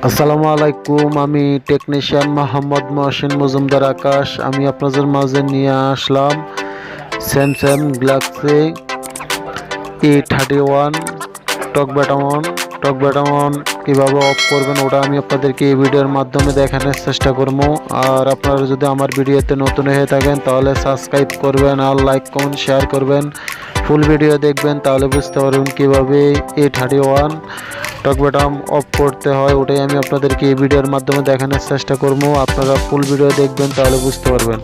আসসালামু আলাইকুম। আমি টেকনিশিয়ান মোহাম্মদ মহসিন মজুমদার আকাশ। আমি আপনাদের মাঝে নিয়ে আসলাম স্যামসাং গ্যালাক্সি A31 টক ব্যাটামন কীভাবে অফ করবেন ওটা আমি আপনাদেরকে এই ভিডিওর মাধ্যমে দেখানোর চেষ্টা করব। আর আপনারা যদি আমার ভিডিওতে নতুন হয়ে থাকেন তাহলে সাবস্ক্রাইব করবেন আর লাইক কমেন্ট শেয়ার করবেন। ফুল ভিডিও দেখবেন তাহলে বুঝতে পারবেন কীভাবে A31 টক ব্যাটাম অফ করতে হয়। ওটাই আমি আপনাদেরকে এই ভিডিওর মাধ্যমে দেখানোর চেষ্টা করব। আপনারা ফুল ভিডিও দেখবেন তাহলে বুঝতে পারবেন।